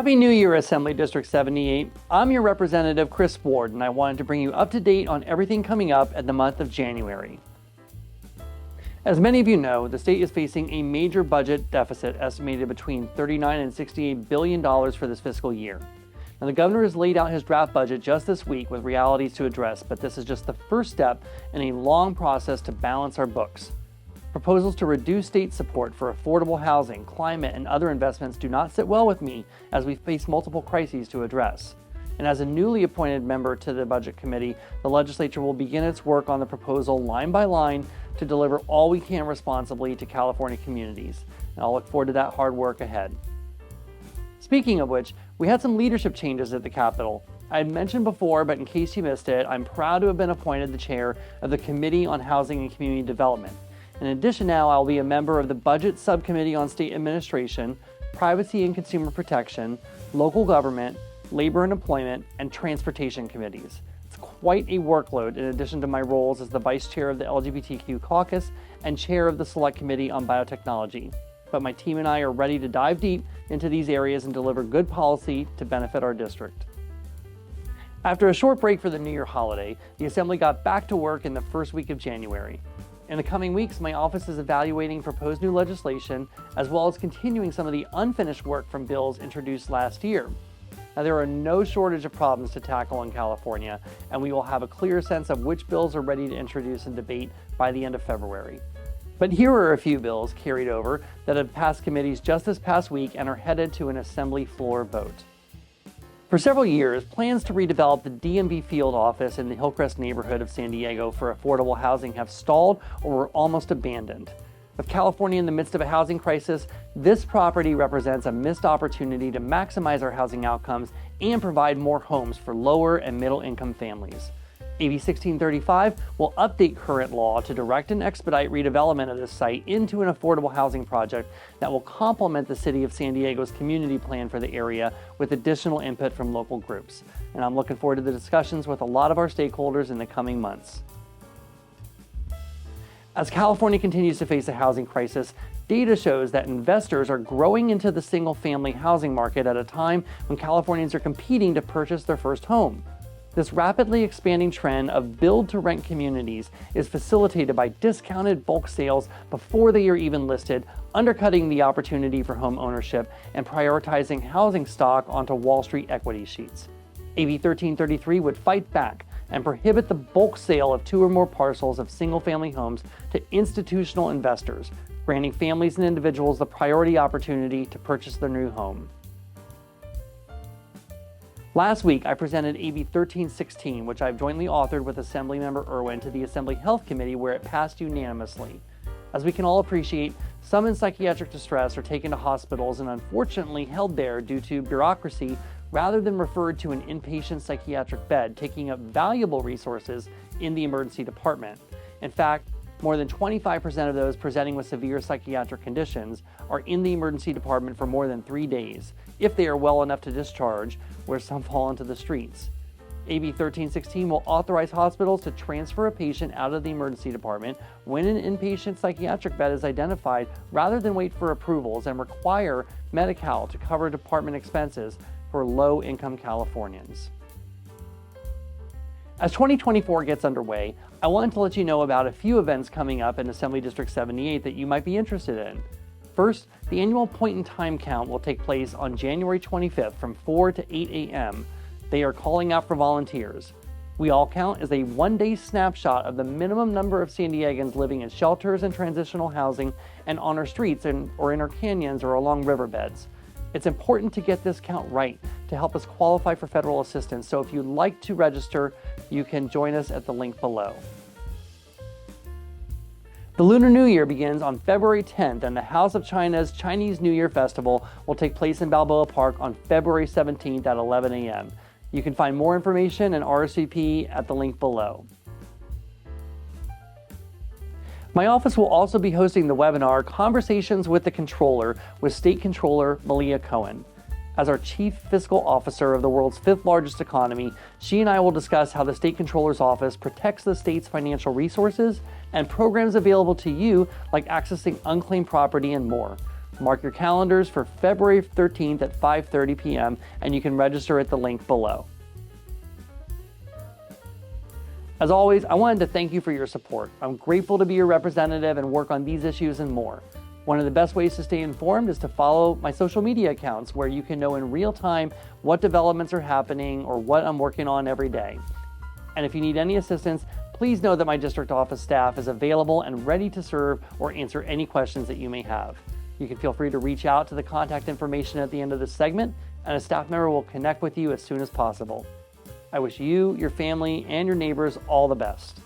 Happy New Year, Assembly District 78. I'm your representative, Chris Ward, and I wanted to bring you up to date on everything coming up at the month of January. As many of you know, the state is facing a major budget deficit estimated between $39 and $68 billion for this fiscal year. Now, the governor has laid out his draft budget just this week with realities to address, but this is just the first step in a long process to balance our books. Proposals to reduce state support for affordable housing, climate, and other investments do not sit well with me as we face multiple crises to address. And as a newly appointed member to the Budget Committee, the legislature will begin its work on the proposal line by line to deliver all we can responsibly to California communities. And I'll look forward to that hard work ahead. Speaking of which, we had some leadership changes at the Capitol. I had mentioned before, but in case you missed it, I'm proud to have been appointed the chair of the Committee on Housing and Community Development. In addition, now I'll be a member of the Budget Subcommittee on State Administration, Privacy and Consumer Protection, Local Government, Labor and Employment, and Transportation Committees. It's quite a workload in addition to my roles as the Vice Chair of the LGBTQ Caucus and Chair of the Select Committee on Biotechnology. But my team and I are ready to dive deep into these areas and deliver good policy to benefit our district. After a short break for the New Year holiday, the Assembly got back to work in the first week of January. In the coming weeks, my office is evaluating proposed new legislation, as well as continuing some of the unfinished work from bills introduced last year. Now, there are no shortage of problems to tackle in California, and we will have a clear sense of which bills are ready to introduce and debate by the end of February. But here are a few bills carried over that have passed committees just this past week and are headed to an Assembly floor vote. For several years, plans to redevelop the DMV field office in the Hillcrest neighborhood of San Diego for affordable housing have stalled or were almost abandoned. With California in the midst of a housing crisis, this property represents a missed opportunity to maximize our housing outcomes and provide more homes for lower and middle income families. AB 1635 will update current law to direct and expedite redevelopment of this site into an affordable housing project that will complement the City of San Diego's community plan for the area with additional input from local groups. And I'm looking forward to the discussions with a lot of our stakeholders in the coming months. As California continues to face a housing crisis, data shows that investors are growing into the single-family housing market at a time when Californians are competing to purchase their first home. This rapidly expanding trend of build-to-rent communities is facilitated by discounted bulk sales before they are even listed, undercutting the opportunity for home ownership and prioritizing housing stock onto Wall Street equity sheets. AB 1333 would fight back and prohibit the bulk sale of 2 or more parcels of single-family homes to institutional investors, granting families and individuals the priority opportunity to purchase their new home. Last week, I presented AB 1316, which I've jointly authored with Assemblymember Irwin to the Assembly Health Committee, where it passed unanimously. As we can all appreciate, some in psychiatric distress are taken to hospitals and unfortunately held there due to bureaucracy rather than referred to an inpatient psychiatric bed, taking up valuable resources in the emergency department. In fact, more than 25% of those presenting with severe psychiatric conditions are in the emergency department for more than 3 days, if they are well enough to discharge, where some fall into the streets. AB 1316 will authorize hospitals to transfer a patient out of the emergency department when an inpatient psychiatric bed is identified, rather than wait for approvals, and require Medi-Cal to cover department expenses for low-income Californians. As 2024 gets underway, I wanted to let you know about a few events coming up in Assembly District 78 that you might be interested in. First, the annual point in time count will take place on January 25th from 4 to 8 a.m. They are calling out for volunteers. We All Count is a one-day snapshot of the minimum number of San Diegans living in shelters and transitional housing and on our streets or in our canyons or along riverbeds. It's important to get this count right to help us qualify for federal assistance, so if you'd like to register, you can join us at the link below. The Lunar New Year begins on February 10th, and the House of China's Chinese New Year Festival will take place in Balboa Park on February 17th at 11 a.m. You can find more information and RSVP at the link below. My office will also be hosting the webinar Conversations with the Controller with State Controller Malia Cohen. As our Chief Fiscal Officer of the world's 5th largest economy, she and I will discuss how the State Controller's Office protects the state's financial resources and programs available to you, like accessing unclaimed property and more. Mark your calendars for February 13th at 5:30 p.m. and you can register at the link below. As always, I wanted to thank you for your support. I'm grateful to be your representative and work on these issues and more. One of the best ways to stay informed is to follow my social media accounts where you can know in real time what developments are happening or what I'm working on every day. And if you need any assistance, please know that my district office staff is available and ready to serve or answer any questions that you may have. You can feel free to reach out to the contact information at the end of this segment, and a staff member will connect with you as soon as possible. I wish you, your family, and your neighbors all the best.